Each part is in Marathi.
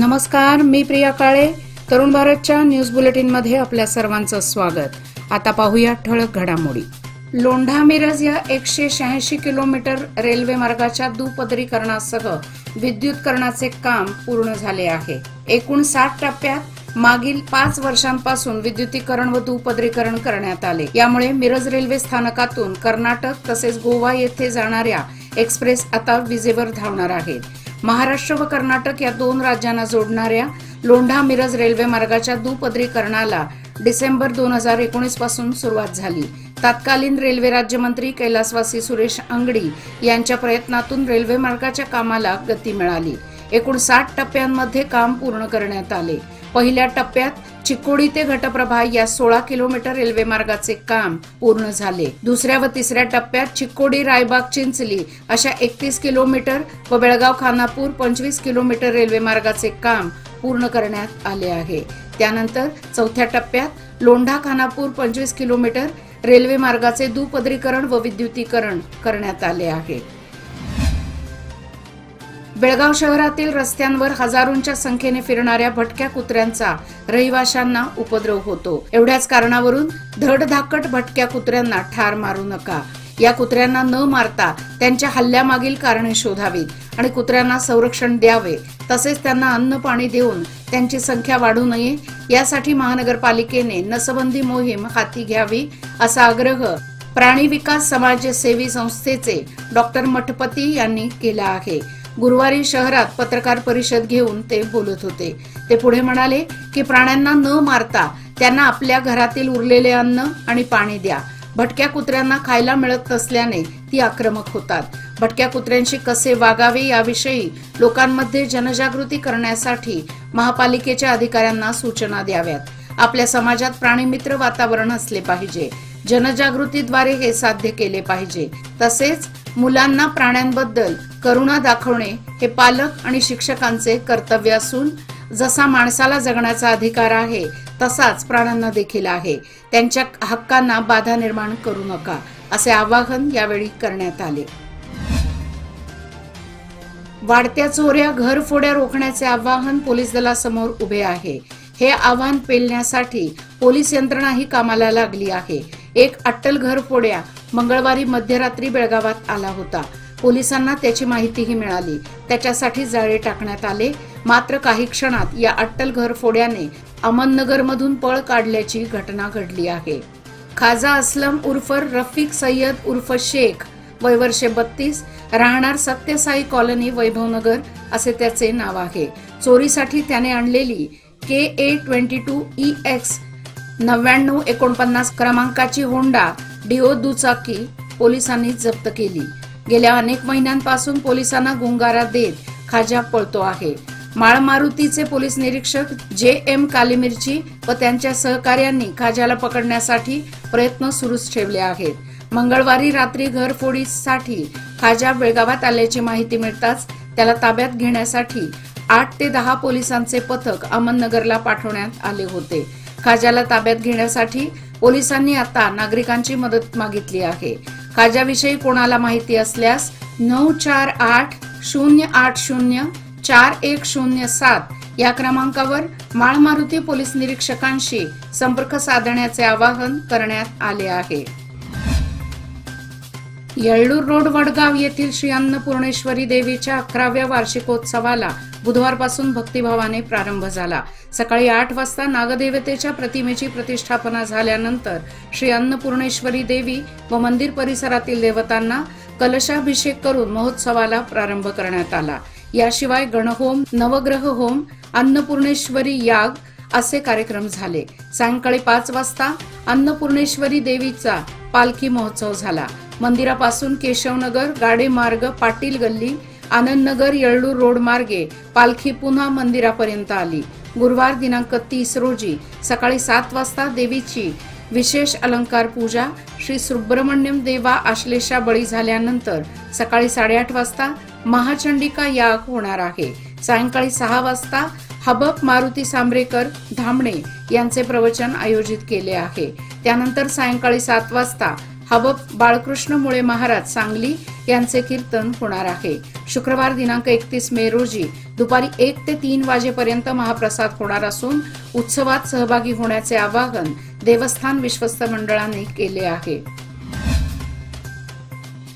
नमस्कार, मी प्रिया काळे. तरुण भारतच्या न्यूज बुलेटिन मध्ये आपल्या सर्वांचं स्वागत. आता पाहूया ठळक घडामोडी. लोंढा मिरज या 186 किलोमीटर रेल्वे मार्गाच्या दुपदरीकरणासह विद्युतीकरणाचे काम पूर्ण झाले आहे. एकूण 60 टप्प्यात मागील 5 वर्षांपासून विद्युतीकरण व दुपदरीकरण करण्यात आले. यामुळे मिरज रेल्वे स्थानकातून कर्नाटक तसेच गोवा येथे जाणाऱ्या एक्सप्रेस आता विजेवर धावणार आहेत. महाराष्ट्र व कर्नाटक या 2 राज्यांना जोडणाऱ्या लोंढा मिरज रेल्वे मार्गाच्या दुपदरीकरणाला डिसेंबर 2019 पासून सुरुवात झाली. तत्कालीन रेल्वे राज्यमंत्री कैलासवासी सुरेश अंगडी यांच्या प्रयत्नातून रेल्वे मार्गाच्या कामाला गती मिळाली. एकूण 60 टप्प्यांमध्ये काम पूर्ण करण्यात आले. पहिल्या टप्प्यात चिकोडी ते घटप्रभा या 16 किलोमीटर रेल्वे मार्गाचे काम पूर्ण झाले. दुसऱ्या व तिसऱ्या टप्प्यात चिकोडी रायबाग चिंचली अशा 31 किलोमीटर व बेळगाव खानापूर 25 किलोमीटर रेल्वे मार्गाचे काम पूर्ण करण्यात आले आहे. त्यानंतर चौथ्या टप्प्यात लोंढा खानापूर 25 किलोमीटर रेल्वे मार्गाचे दुपदरीकरण व विद्युतीकरण करण्यात आले आहे. बेळगाव शहरातील रस्त्यांवर हजारोंच्या संख्येने फिरणाऱ्या भटक्या कुत्र्यांचा रहिवाशांना उपद्रव होतो. एवढ्याच कारणावरून धडधाकट भटक्या कुत्र्यांना ठार मारू नका. या कुत्र्यांना न मारता त्यांच्या हल्ल्यामागील कारणे शोधावीत आणि कुत्र्यांना संरक्षण द्यावे. तसेच त्यांना अन्न पाणी देऊन त्यांची संख्या वाढू नये यासाठी महानगरपालिकेने नसबंदी मोहीम हाती घ्यावी असा आग्रह प्राणी विकास समाजसेवी संस्थेचे डॉक्टर मठपती यांनी केला आहे. गुरुवारी शहरात पत्रकार परिषद घेऊन ते बोलत होते. ते पुढे म्हणाले की प्राण्यांना न मारता त्यांना आपल्या घरातील उरलेले अन्न आणि पाणी द्या. भटक्या कुत्र्यांना खायला मिळत नसल्याने ती आक्रमक होतात. भटक्या कुत्र्यांशी कसे वागावे याविषयी लोकांमध्ये जनजागृती करण्यासाठी महापालिकेच्या अधिकाऱ्यांना सूचना द्याव्यात. आपल्या समाजात प्राणीमित्र वातावरण असले पाहिजे. जनजागृतीद्वारे हे साध्य केले पाहिजे. तसेच मुलांना प्राण्यांबद्दल करुणा दाखवणे हे पालक आणि शिक्षकांचे कर्तव्य असून जसा माणसाला जगण्याचा अधिकार आहे तसाच प्राण्यांना देखील आहे. त्यांच्या हक्कांना बाधा निर्माण करू नका असे आवाहन यावेळी करण्यात आले. वाढत्या चोऱ्या घरफोड्या रोखण्याचे आवाहन पोलीस दलासमोर उभे आहे. हे आव्हान पेलण्यासाठी पोलीस यंत्रणाही कामाला लागली आहे. एक अट्टल घरफोड्या मंगळवारी मध्यरात्री बेळगावात आला होता. पोलिसांना त्याची माहितीही मिळाली. त्याच्यासाठी जाळे टाकण्यात आले. मात्र काही क्षणात या अट्टल घरफोड्याने अहमदनगर मधून पळ काढल्याची घटना घडली आहे. खाजा असलम उर्फ रफिक सय्यद उर्फ शेख वय वर्षे 32 राहणार सत्यसाई कॉलनी वैभवनगर असे त्याचे नाव आहे. चोरीसाठी त्याने आणलेली KA22EX 9949 क्रमांकाची होंडा डिओ दुचाकी पोलिसांनी जप्त केली. गेल्या अनेक महिन्यांपासून पोलिसांना गुंगारा देत खाजा पळतो आहे. माळमारुतीचे पोलीस निरीक्षक JM कालीमिरची व त्यांच्या सहकार्यांनी खाजाला पकडण्यासाठी प्रयत्न सुरूच ठेवले आहेत. मंगळवारी रात्री घरफोडीसाठी खाजा बेळगावात आल्याची माहिती मिळताच त्याला ताब्यात घेण्यासाठी 8 ते 10 पोलिसांचे पथक अहमदनगरला पाठवण्यात आले होते. खाजाला ताब्यात घेण्यासाठी पोलिसांनी आता नागरिकांची मदत मागितली आहे. खाजाविषयी कोणाला माहिती असल्यास 9480804107 या क्रमांकावर माळमारुती पोलीस निरीक्षकांशी संपर्क साधण्याचे आवाहन करण्यात आले आहे. येळ्ळूर रोड वडगाव येथील श्री अन्नपूर्णेश्वरी देवीच्या 11व्या वार्षिकोत्सवाला बुधवारपासून भक्तिभावाने प्रारंभ झाला. सकाळी 8 वाजता नागदेवतेच्या प्रतिमेची प्रतिष्ठापना झाल्यानंतर श्री अन्नपूर्णेश्वरी देवी व मंदिर परिसरातील देवतांना कलशाभिषेक करून महोत्सवाला प्रारंभ करण्यात आला. याशिवाय गणहोम, नवग्रह होम, अन्नपूर्णेश्वरी याग असे कार्यक्रम झाले. सायंकाळी 5 वाजता अन्नपूर्णेश्वरी देवीचा पालखी महोत्सव झाला. मंदिरापासून केशवनगर, गाडे मार्ग, पाटील गल्ली, आनंदनगर, येळ्ळूर रोड मार्गे पालखी पुन्हा मंदिरापर्यंत आली. गुरुवार दिनांक 30 रोजी सकाळी 7 वाजता देवीची विशेष अलंकार पूजा, श्री सुब्रमण्यम देवा आश्लेषा बळी झाल्यानंतर सकाळी 8:30 वाजता महाचंडिका याग होणार आहे. सायंकाळी 6 वाजता हबप मारुती सांब्रेकर धामणे यांचे प्रवचन आयोजित केले आहे. त्यानंतर सायंकाळी 7 वाजता हबप बाळकृष्ण मुळे महाराज सांगली यांचे कीर्तन होणार आहे। शुक्रवार दिनांक 31 मे रोजी दुपारी 1 ते 3 वाजेपर्यंत महाप्रसाद होणार असून उत्सवात सहभागी होण्याचे आवाहन देवस्थान विश्वस्त मंडळाने केले आहे।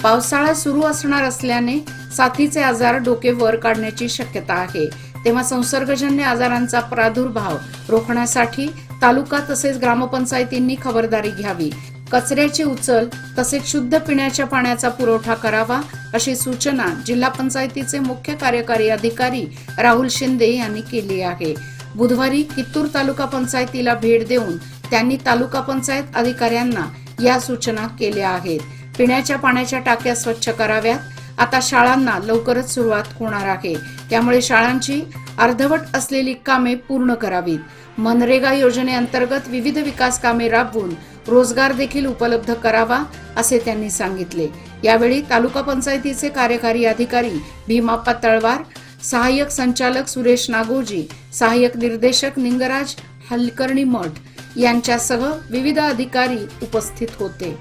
पावसाळा सुरू असणार असल्याने साथीचे आजार डोके वर काढण्याची शक्यता आहे, तेव्हा संसर्गजन्य आजारांचा प्रादुर्भाव रोखण्यासाठी तालुका तसेच ग्रामपंचायतींनी खबरदारी घ्यावी, कचऱ्याची उचल तसेच शुद्ध पिण्याच्या पाण्याचा पुरवठा करावा अशी सूचना जिल्हा पंचायतीचे मुख्य कार्यकारी अधिकारी राहुल शिंदे यांनी केली आहे। बुधवारी कित्तूर तालुका पंचायतीला भेट देऊन त्यांनी तालुका पंचायत अधिकाऱ्यांना या सूचना केल्या आहेत। पिण्याच्या पाण्याच्या टाक्या स्वच्छ कराव्यात। आता शाळांना लवकरच सुरुवात होणार आहे, त्यामुळे शाळांची अर्धवट असलेली कामे पूर्ण करावीत। मनरेगा योजनेअंतर्गत विविध विकास कामे राबवून रोजगार देखील उपलब्ध करावा असे त्यांनी सांगितले। यावेळी तालुका पंचायतीचे कार्यकारी अधिकारी भीमाप्पा तळवार, सहाय्यक संचालक सुरेश नागोजी, सहाय्यक निर्देशक निंगराज हलकर्णी मठ यांच्यासह विविध अधिकारी उपस्थित होते।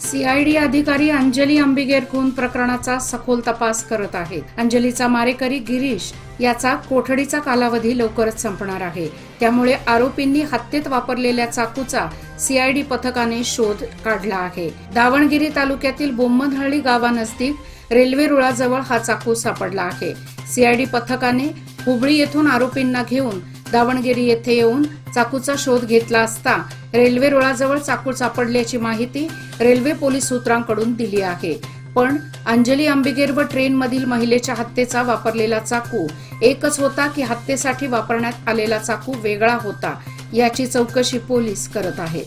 सीआयडी अधिकारी अंजली अंबिगेर खून प्रकरणाचा सखोल तपास करत आहेत। अंजलीचा मारेकरी गिरीश याचा कोठडीचा कालावधी लवकरच संपणार आहे, त्यामुळे आरोपींनी हत्येत वापरलेल्या चाकूचा सीआयडी पथकाने शोध काढला आहे। दावणगिरी तालुक्यातील बोम्मनहळ्ळी गावानजदीक रेल्वे रुळाजवळ हा चाकू सापडला आहे। सीआयडी पथकाने हुबळी येथून आरोपींना घेऊन दावणगिरी येथे येऊन चाकूचा शोध घेतला असता रेल्वे रुळाजवळ चाकू सापडल्याची माहिती रेल्वे पोलीस सूत्रांकडून दिली आहे। पण अंजली अंबिगेर व ट्रेन मधील महिलेच्या हत्येचा वापरलेला चाकू एकच होता की हत्येसाठी वापरण्यात आलेला चाकू वेगळा होता, याची चौकशी पोलीस करत आहेत।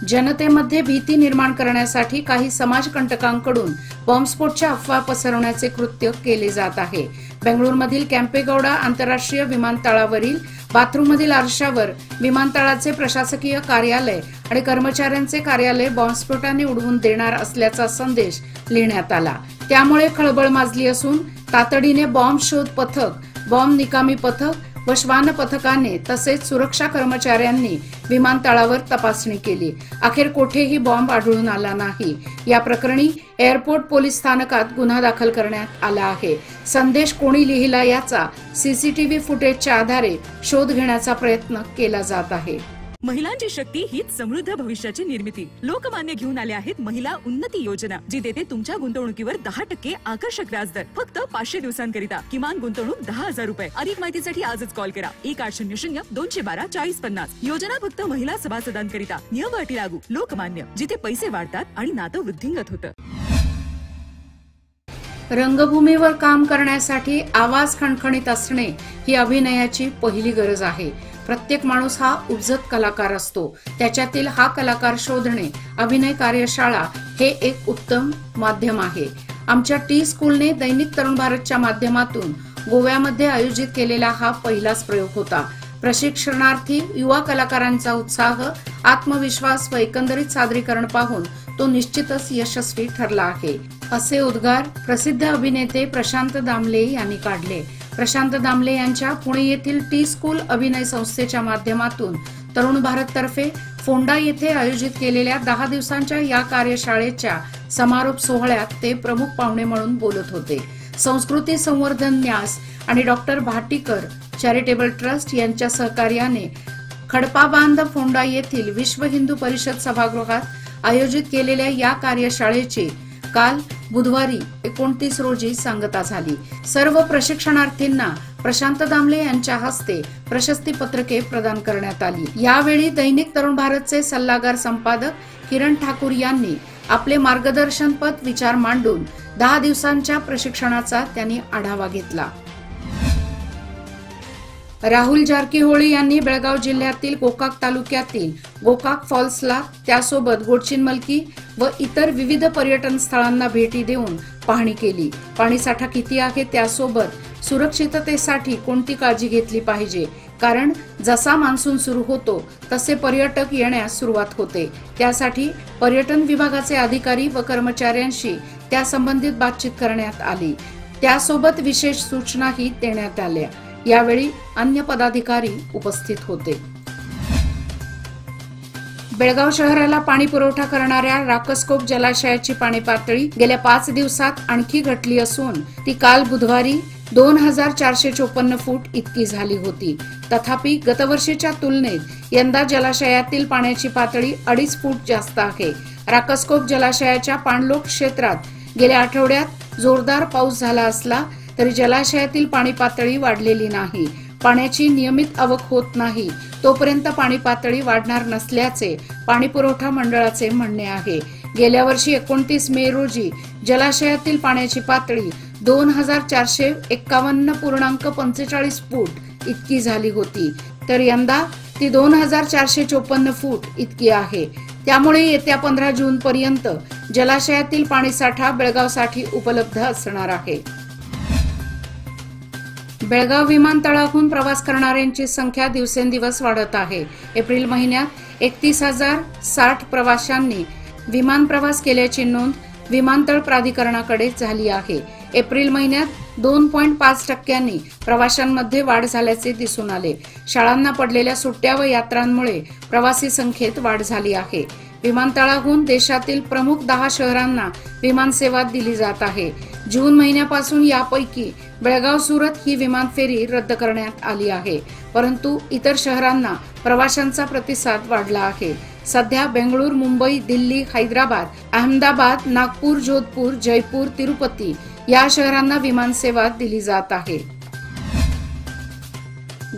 जनतेमध्ये भीती निर्माण करण्यासाठी काही समाजकंटकांकडून बॉम्बस्फोटच्या अफवा पसरवण्याचे कृत्य केले जात आहे। बेंगळुरूमधील कॅम्पेगौडा आंतरराष्ट्रीय विमानतळावरील बाथरूममधील आरशावर विमानतळाचे प्रशासकीय कार्यालय आणि कर्मचाऱ्यांचे कार्यालय बॉम्बस्फोटाने उडवून देणार असल्याचा संदेश लिहिण्यात आला। त्यामुळे खळबळ माजली असून तातडीने बॉम्ब शोध पथक, बॉम्ब निकामी पथक व श्वान पथकाने तसेच सुरक्षा कर्मचाऱ्यांनी विमानतळावर तपासणी केली। अखेर कोठेही बॉम्ब आढळून आला नाही। या प्रकरणी एअरपोर्ट पोलीस स्थानकात गुन्हा दाखल करण्यात आला आहे। संदेश कोणी लिहिला याचा सीसीटीव्ही फुटेजच्या आधारे शोध घेण्याचा प्रयत्न केला जात आहे। महिलांची शक्ती हीच समृद्ध भविष्याची निर्मिती। लोकमान्य घेऊन आले आहेत महिला उन्नती योजना, जी देते तुमच्या गुंतवणुकीवर 10% आकर्षक व्याजदर फक्त 500 दिवसांकरिता। किमान गुंतवणूक 10,000 रुपये। अधिक माहितीसाठी आजच कॉल करा 1800-212-4050। योजना फक्त महिला सभासदांकरिता। नियम अटी लागू। लोकमान्य, जिथे पैसे वाढतात आणि नातं वृद्धिंगत होतं। रंगभूमीवर काम करण्यासाठी आवाज खणखणीत असणे ही अभिनयाची पहिली गरज आहे। प्रत्येक माणूस हा उपजत कलाकार असतो, त्याच्यातील हा कलाकार शोधणे अभिनय कार्यशाळा हे एक उत्तम माध्यम आहे। आमच्या टी स्कूलने दैनिक तरुण भारतच्या माध्यमातून गोव्यामध्ये आयोजित केलेला हा पहिलाच प्रयोग होता। प्रशिक्षणार्थी युवा कलाकारांचा उत्साह, आत्मविश्वास व एकंदरीत सादरीकरण पाहून तो निश्चितच यशस्वी ठरला आहे, असे उद्गार प्रसिद्ध अभिनेते प्रशांत दामले यांनी काढले। प्रशांत दामले यांच्या पुणे येथील टी स्कूल अभिनय संस्थेच्या माध्यमातून तरुण भारत तर्फे फोंडा येथे आयोजित केलेल्या 10 दिवसांच्या या कार्यशाळेच्या समारोप सोहळ्यात ते प्रमुख पाहुणे म्हणून बोलत होते। संस्कृती संवर्धन न्यास आणि डॉक्टर भाटीकर चॅरिटेबल ट्रस्ट यांच्या सहकार्याने खडपाबांध फोंडा येथील विश्व हिंदू परिषद सभागृहात आयोजित केलेल्या या कार्यशाळेची काल बुधवारी 29 रोजी सांगता झाली। सर्व प्रशिक्षणार्थींना प्रशांत दामले यांच्या हस्ते प्रशस्ती पत्रके प्रदान करण्यात आली। यावेळी दैनिक तरुण भारतचे सल्लागार संपादक किरण ठाकूर यांनी आपले मार्गदर्शनपर विचार मांडून 10 दिवसांच्या प्रशिक्षणाचा त्यांनी आढावा घेतला। राहुल जारकीहोळी यांनी बेळगाव जिल्ह्यातील गोकाक तालुक्यातील गोकाक फॉल्सला, त्यासोबत गोडचिनमलकी व इतर विविध पर्यटन स्थळांना भेटी देऊन पाहणी केली। पाणीसाठा किती आहे, त्यासोबत सुरक्षिततेसाठी कोणती काळजी घेतली पाहिजे, कारण जसा मान्सून सुरू होतो तसे पर्यटक येण्यास सुरुवात होते। त्यासाठी पर्यटन विभागाचे अधिकारी व कर्मचाऱ्यांशी त्यासंबंधित बातचीत करण्यात आली। त्यासोबत विशेष सूचनाही देण्यात आल्या। यावेळी अन्य पदाधिकारी उपस्थित होते। बेळगाव शहराला पाणी पुरवठा करणाऱ्या राकसकोप जलाशयाची पाणी पातळी गेल्या 5 दिवसात आणखी घटली असून ती काल बुधवारी 2454 फूट इतकी झाली होती. तथापि गतवर्षीच्या तुलनेत यंदा जलाशयातील पाण्याची पातळी 2.5 फूट जास्त आहे. राकसकोप जलाशयाच्या पाणलोट क्षेत्रात गेल्या आठवड्यात जोरदार पाऊस झाला असला तरी जलाशयातील पाणी पातळी वाढलेली नाही. पाण्याची नियमित आवक होत नाही तोपर्यंत पाणी पातळी वाढणार नसल्याचे पाणी पुरवठा मंडळाचे म्हणणे आहे. गेल्या वर्षी 29 मे रोजी जलाशयातील पाण्याची पातळी 2451.45 फूट इतकी झाली होती, तर यंदा ती 2454 फूट इतकी आहे. त्यामुळे येत्या 15 जून पर्यंत जलाशयातील पाणीसाठा बेळगावसाठी उपलब्ध असणार आहे. बेळगाव विमानतळाहून प्रवास करणाऱ्यांची संख्या दिवसेंदिवस वाढत आहे. एप्रिल महिन्यात 31,060 प्रवाशांनी विमान प्रवास केल्याची नोंद विमानतळ प्राधिकरणाकडे झाली आहे. एप्रिल महिन्यात 2.5% प्रवाशांमध्ये वाढ झाल्याचे दिसून आले. शाळांना पडलेल्या सुट्ट्या व यात्रांमुळे प्रवासी संख्येत वाढ झाली आहे. विमानतळाहून देशातील प्रमुख 10 शहरांना विमानसेवा दिली जात आहे. जून महिन्यापासून यापैकी बेळगाव सुरत ही विमान फेरी रद्द करण्यात आली आहे, परंतु इतर शहरांना प्रवाशांचा प्रतिसाद वाढला आहे. सध्या बेंगळूर, मुंबई, दिल्ली, हैदराबाद, अहमदाबाद, नागपूर, जोधपूर, जयपूर, तिरुपती या शहरांना विमानसेवा दिली जात आहे.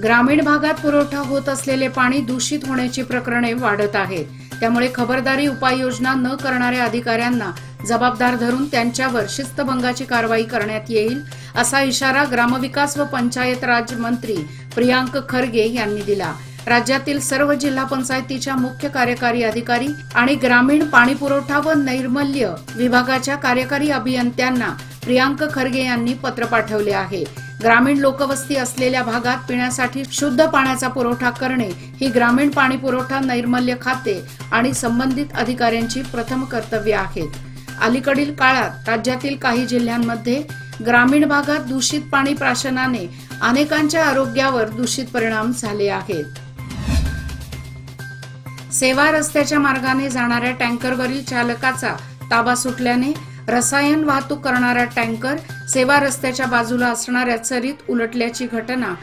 ग्रामीण भागात पुरवठा होत असलेले पाणी दूषित होण्याची प्रकरणे वाढत आहेत. त्यामुळे खबरदारी उपाययोजना न करणाऱ्या अधिकाऱ्यांना जबाबदार धरून त्यांच्यावर शिस्तभंगाची कारवाई करण्यात येईल, असा इशारा ग्रामविकास व पंचायत राज मंत्री प्रियांक खरगे यांनी दिला. राज्यातील सर्व जिल्हा पंचायतीच्या मुख्य कार्यकारी अधिकारी आणि ग्रामीण पाणी पुरवठा व नैर्मल्य विभागाच्या कार्यकारी अभियंत्यांना प्रियांक खरगे यांनी पत्र पाठवले आहे. ग्रामीण लोकवस्ती असलेल्या भागात पिण्यासाठी शुद्ध पाण्याचा पुरवठा करणे ही ग्रामीण पाणी पुरवठा नैर्मल्य खाते आणि संबंधित अधिकाऱ्यांची प्रथम कर्तव्य आहेत. अलीकडील काळात राज्यातील काही जिल्ह्यांमध्ये ग्रामीण भागात दूषित पाणी प्राशनाने अनेकांच्या आरोग्यावर दूषित परिणाम झाले आहेत. सेवा रस्त्याच्या मार्गाने जाणाऱ्या टँकरवरील चालकाचा ताबा सुटल्याने रसायन वाहतूक करणारा टँकर सेवा रस्त्याच्या बाजूला असणाऱ्या चरीत उलटल्याची घटना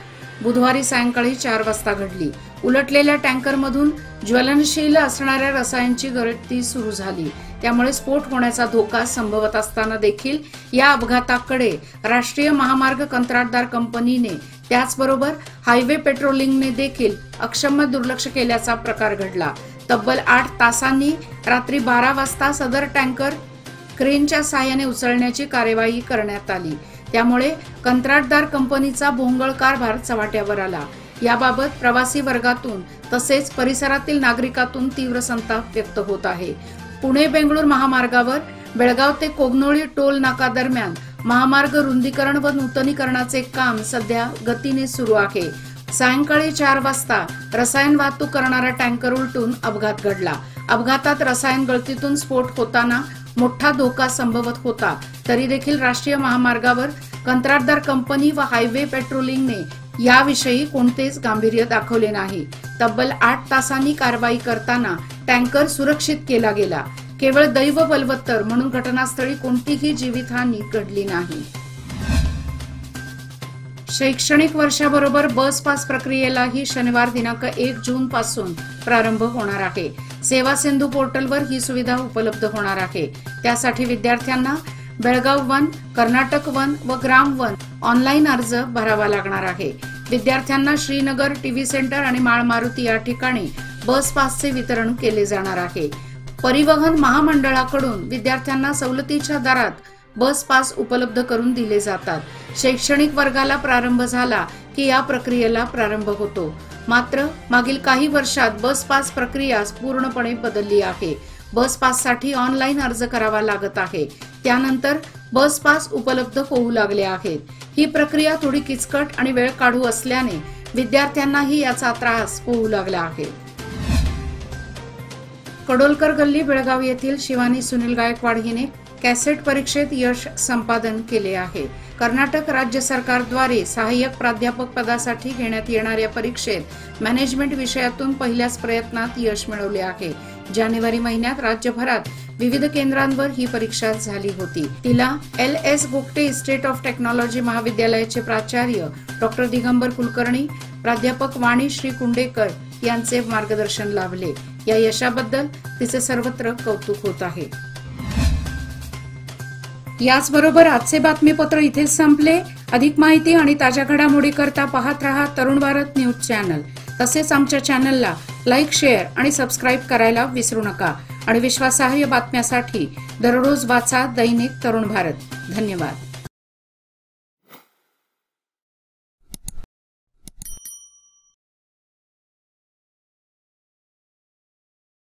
बुधवारी सायंकाळी 4 वाजता घडली. उलटलेल्या टँकरमधून ज्वलनशील असणाऱ्या रसायनाची गळती सुरू झाली. त्यामुळे स्फोट होण्याचा धोका संभवत असताना देखील या अपघाताकडे राष्ट्रीय महामार्ग कंत्राटदार कंपनीने त्याचबरोबर हायवे पेट्रोलिंगने देखील अक्षम्य दुर्लक्ष केल्याचा प्रकार घडला. तब्बल 8 तासांनी रात्री 12 वाजता सदर टँकर क्रेनच्या साहाय्याने उचलण्याची कार्यवाही करण्यात आली. त्यामुळे कंत्राटदार कंपनीचा भोंगळ कारभार चव्हाट्यावर आला. याबाबत प्रवासी वर्गातून तसेच परिसरातील नागरिकांतून तीव्र संताप व्यक्त होत आहे. पुणे बेंगळूर महामार्गावर बेळगाव ते कोगनोळी टोल नाका दरम्यान महामार्ग रुंदीकरण व नूतनीकरणाचे काम सध्या गतीने सुरू आहे. सायंकाळी 4 वाजता रसायन वाहतूक करणारा टँकर उलटून अपघात घडला. अपघातात रसायन गळतीतून स्फोट होताना मोठा धोका संभवत होता. तरी देखील राष्ट्रीय महामार्गावर कंत्राटदार कंपनी व हायवे पेट्रोलिंगने याविषयी कोणतेच गांभीर्य दाखवले नाही. तब्बल 8 तासांनी कारवाई करताना टँकर सुरक्षित केला गेला. केवळ दैव बलवत्तर म्हणून घटनास्थळी कोणतीही जीवितहानी घडली नाही. शैक्षणिक वर्षाबरोबर बस पास प्रक्रियेलाही शनिवार दिनांक 1 जून पासून प्रारंभ होणार आहे. सेवा सिंधू पोर्टलवर ही सुविधा उपलब्ध होणार आहे. त्यासाठी विद्यार्थ्यांना बेळगाव 1, कर्नाटक 1 व ग्राम 1 ऑनलाईन अर्ज भरावा लागणार आहे. विद्यार्थ्यांना श्रीनगर, टीव्ही सेंटर आणि माळ मारुती या ठिकाणी बस पासचे वितरण केले जाणार आहे. परिवहन महामंडळाकडून विद्यार्थ्यांना सवलतीच्या दरात बस पास उपलब्ध करून दिले जातात. शैक्षणिक वर्गाला प्रारंभ झाला की या प्रक्रियेला प्रारंभ होतो. मात्र मागील काही वर्षात बस पास प्रक्रिया पूर्णपणे बदलली आहे. बस पाससाठी ऑनलाईन अर्ज करावा लागत आहे. त्यानंतर बस पास उपलब्ध होऊ लागले आहेत. ही प्रक्रिया थोडी किचकट आणि वेळ काढू असल्याने विद्यार्थ्यांनाही याचा त्रास होऊ लागला आहे. कडोलकर गल्ली बेळगाव येथील शिवानी सुनील गायकवाड हिने कॅसेट परीक्षेत यश संपादन केले आहे. कर्नाटक राज्य सरकारद्वारे सहाय्यक प्राध्यापक पदासाठी घेण्यात येणाऱ्या परीक्षेत मॅनेजमेंट विषयातून पहिल्याच प्रयत्नात यश मिळवले आहे. जानेवारी महिन्यात राज्यभरात विविध केंद्रांवर ही परीक्षा झाली होती. तिला LS Gogate institute of technology महाविद्यालयाचे प्राचार्य डॉ. दिगंबर कुलकर्णी, प्राध्यापक वाणी श्री कुंडेकर यांचे मार्गदर्शन लाभले. या यशाबद्दल तिचे सर्वत्र कौतुक होत आहे. याचबरोबर आजचे बातमीपत्र इथेच संपले. अधिक माहिती आणि ताज्या घडामोडी करता पाहत रहा तरुण भारत न्यूज चॅनल. तसेच आमच्या चॅनलला लाईक, शेअर आणि सबस्क्राईब करायला विसरू नका. आणि विश्वासार्ह बातम्यासाठी दररोज वाचा दैनिक तरुण भारत. धन्यवाद.